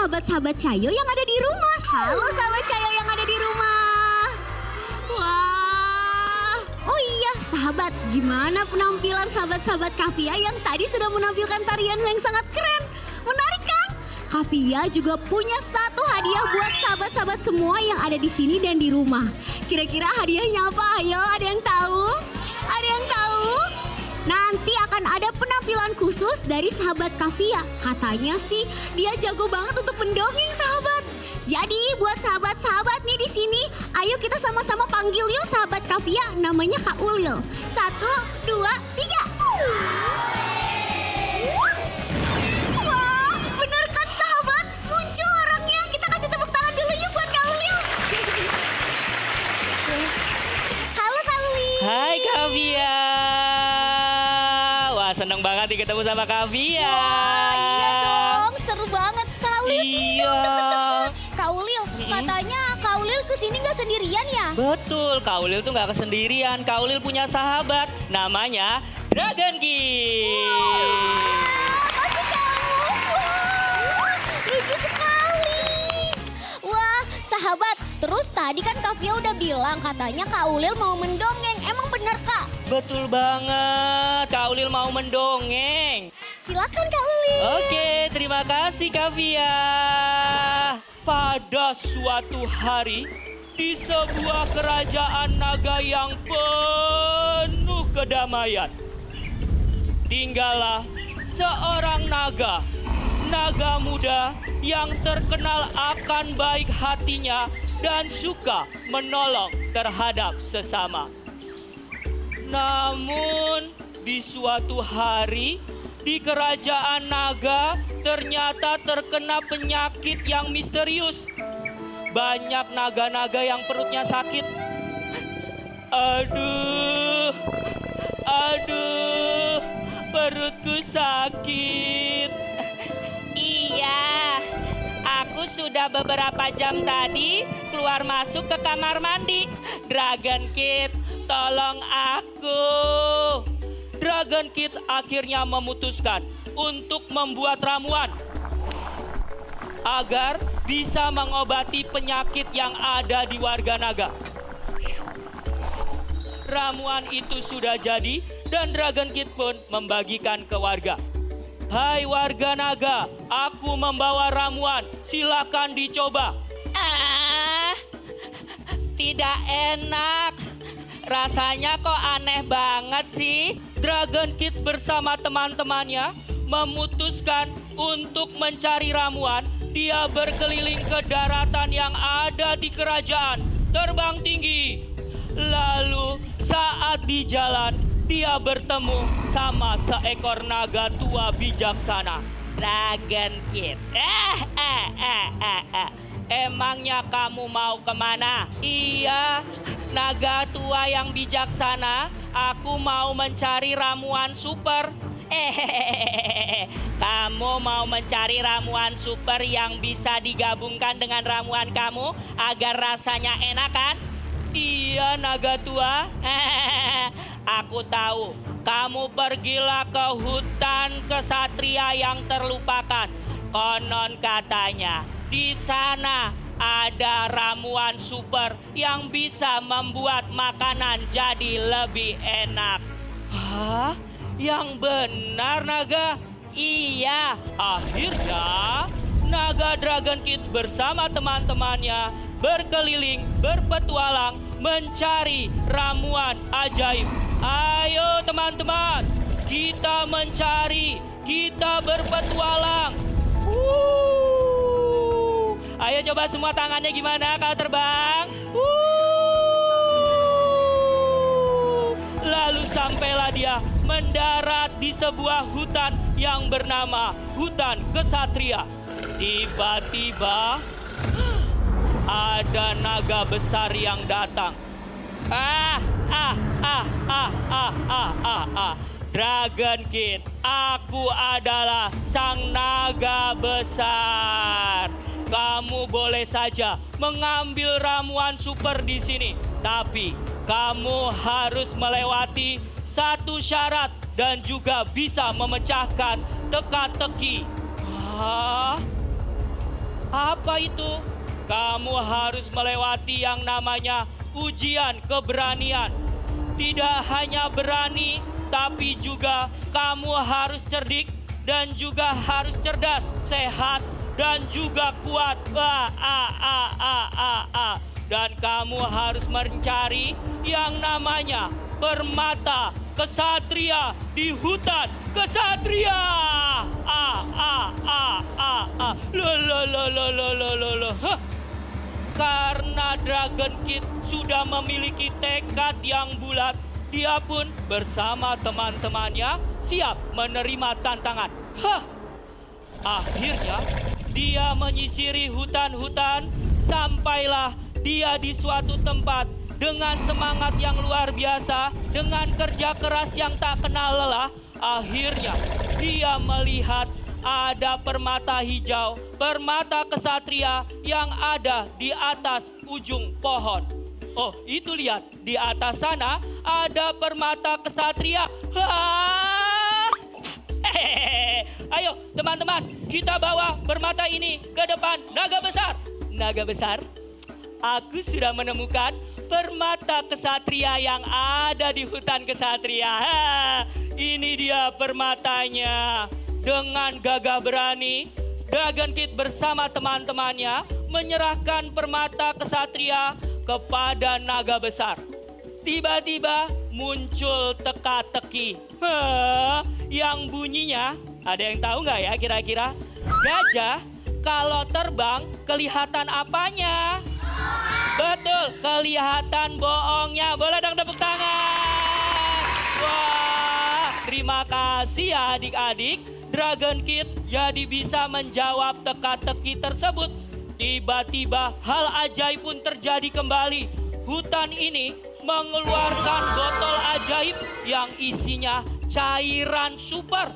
sahabat-sahabat Cayo yang ada di rumah. Halo sahabat Cayo yang ada di rumah. Wah, oh iya sahabat, gimana penampilan sahabat-sahabat Kavia yang tadi sudah menampilkan tarian yang sangat keren? Menarik kan? Kavia juga punya satu hadiah buat sahabat-sahabat semua yang ada di sini dan di rumah. Kira-kira hadiahnya apa? Ayo, ada yang tahu? Ada yang tahu? Nanti akan ada penampilan khusus dari sahabat Kavia. Katanya sih dia jago banget untuk mendongeng sahabat. Jadi buat sahabat-sahabat nih di sini, ayo kita sama-sama panggil yuk sahabat Kavia, namanya Kak Ulil. 1, 2, 3. Wah, bener kan sahabat? Muncul orangnya. Kita kasih tepuk tangan dulu yuk buat Kak Ulil. Halo Kak Ulil. Hai Kavia. Wah, seneng banget nih ketemu sama Kavia. Wah, iya dong, seru banget. Kak Ulil sini Iya. dong, deket-deket. Kak Ulil, katanya Kak Ulil kesini gak sendirian ya? Betul, Kak Ulil tuh gak kesendirian. Kak Ulil punya sahabat, namanya Dragon Kid. Masih kamu? Wah, lucu sekali. Wah, sahabat, terus tadi kan Kavia udah bilang katanya Kak Ulil mau mendongeng. Emang bener Kak? Betul banget, Kak Ulil mau mendongeng. Silakan Kak Ulil. Oke, terima kasih Kavia. Pada suatu hari, di sebuah kerajaan naga yang penuh kedamaian, tinggallah seorang naga, naga muda yang terkenal akan baik hatinya dan suka menolong terhadap sesama. Namun, di suatu hari, di kerajaan naga ternyata terkena penyakit yang misterius. Banyak naga-naga yang perutnya sakit. Aduh, perutku sakit. Iya, aku sudah beberapa jam tadi keluar masuk ke kamar mandi. Dragon Kid, tolong aku. Dragon Kid akhirnya memutuskan untuk membuat ramuan agar bisa mengobati penyakit yang ada di warga naga. Ramuan itu sudah jadi dan Dragon Kid pun membagikan ke warga. Hai warga naga, aku membawa ramuan, silakan dicoba. Tidak enak. Rasanya kok aneh banget sih. Dragon Kids bersama teman-temannya memutuskan untuk mencari ramuan. Dia berkeliling ke daratan yang ada di kerajaan, terbang tinggi. Lalu saat di jalan, dia bertemu sama seekor naga tua bijaksana. Dragon Kid, emangnya kamu mau kemana? Iya, naga tua yang bijaksana, aku mau mencari ramuan super. Kamu mau mencari ramuan super yang bisa digabungkan dengan ramuan kamu agar rasanya enak kan? Iya naga tua. Aku tahu, kamu pergilah ke hutan kesatria yang terlupakan. Konon katanya di sana ada ramuan super yang bisa membuat makanan jadi lebih enak. Hah? Yang benar naga? Iya, akhirnya naga Dragon Kids bersama teman-temannya berkeliling, berpetualang, mencari ramuan ajaib. Ayo teman-teman, kita mencari, kita berpetualang. Ayo coba semua tangannya gimana kalau terbang. Lalu sampailah dia mendarat di sebuah hutan yang bernama hutan kesatria. Tiba-tiba ada naga besar yang datang. Dragon Kid, aku adalah sang naga besar. Kamu boleh saja mengambil ramuan super di sini, tapi kamu harus melewati satu syarat dan juga bisa memecahkan teka-teki. Apa itu? Kamu harus melewati yang namanya ujian keberanian. Tidak hanya berani, tapi juga kamu harus cerdik dan juga harus cerdas, sehat dan juga kuat. Dan kamu harus mencari yang namanya permata kesatria di hutan kesatria. Karena Dragon Kid sudah memiliki tekad yang bulat, dia pun bersama teman-temannya siap menerima tantangan. Akhirnya dia menyisiri hutan-hutan, sampailah dia di suatu tempat dengan semangat yang luar biasa, dengan kerja keras yang tak kenal lelah. Akhirnya dia melihat ada permata hijau, permata kesatria yang ada di atas ujung pohon. Oh, itu lihat, di atas sana ada permata kesatria. Ayo teman-teman, kita bawa permata ini ke depan naga besar. Naga besar, aku sudah menemukan permata kesatria yang ada di hutan kesatria. Ini dia permatanya. Dengan gagah berani, Dragon Kid bersama teman-temannya menyerahkan permata kesatria kepada naga besar. Tiba-tiba muncul teka-teki. Yang bunyinya, ada yang tahu nggak ya kira-kira? Gajah kalau terbang kelihatan apanya? Betul, kelihatan bohongnya. Boleh dong tepuk tangan. Wah, terima kasih ya adik-adik. Dragon Kid jadi bisa menjawab teka-teki tersebut. Tiba-tiba hal ajaib pun terjadi kembali. Hutan ini mengeluarkan botol ajaib yang isinya cairan super.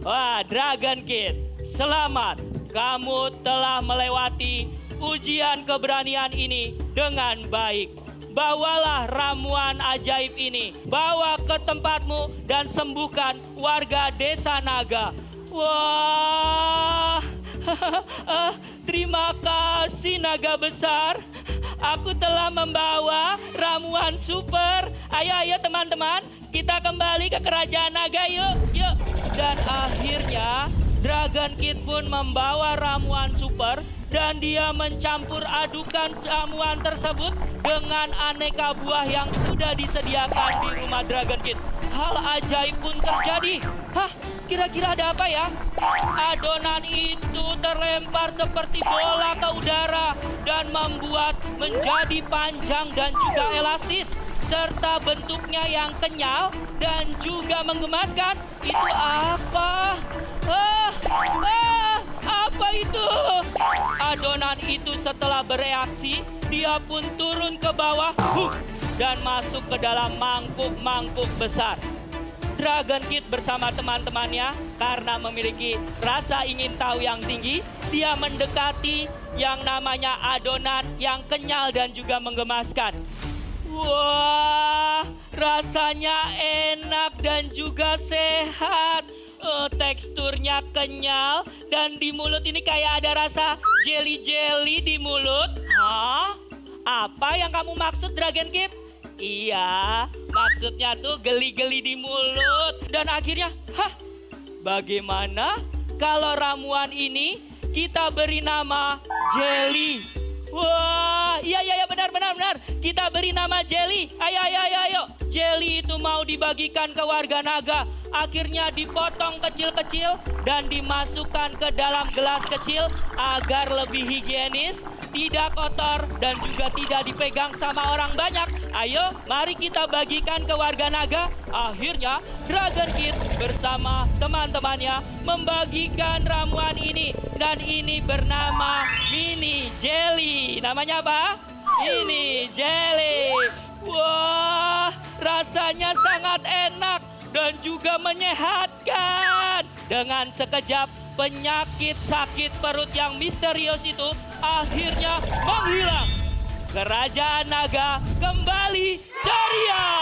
Wah, Dragon Kid, selamat. Kamu telah melewati ujian keberanian ini dengan baik. Bawalah ramuan ajaib ini, bawa ke tempatmu dan sembuhkan warga desa naga. Wah, terima kasih naga besar. Aku telah membawa ramuan super. Ayo teman-teman, kita kembali ke kerajaan naga yuk. Dan akhirnya Dragon Kid pun membawa ramuan super. Dan dia mencampur adukan ramuan tersebut dengan aneka buah yang sudah disediakan di rumah Dragon Kid. Hal ajaib pun terjadi. Kira-kira ada apa ya? Adonan itu terlempar seperti bola ke udara dan membuat menjadi panjang dan juga elastis. Serta bentuknya yang kenyal dan juga menggemaskan. Itu apa? Apa itu? Adonan itu setelah bereaksi, dia pun turun ke bawah dan masuk ke dalam mangkuk-mangkuk besar. Dragon Kid bersama teman-temannya karena memiliki rasa ingin tahu yang tinggi, dia mendekati yang namanya adonan yang kenyal dan juga menggemaskan. Wah, rasanya enak dan juga sehat. Teksturnya kenyal dan di mulut ini kayak ada rasa jelly-jelly di mulut. Apa yang kamu maksud, Dragon Kid? Iya, maksudnya tuh geli-geli di mulut. Dan akhirnya, bagaimana kalau ramuan ini kita beri nama jelly? Wah, iya benar. Kita beri nama jelly. Ayo. Jelly itu mau dibagikan ke warga naga. Akhirnya dipotong kecil-kecil dan dimasukkan ke dalam gelas kecil agar lebih higienis, tidak kotor dan juga tidak dipegang sama orang banyak. Ayo, mari kita bagikan ke warga naga. Akhirnya Dragon Kid bersama teman-temannya membagikan ramuan ini. Dan ini bernama Mini Jelly. Namanya apa? Mini Jelly. Wah, rasanya sangat enak dan juga menyehatkan. Dengan sekejap penyakit sakit perut yang misterius itu akhirnya menghilang. Kerajaan naga kembali ceria.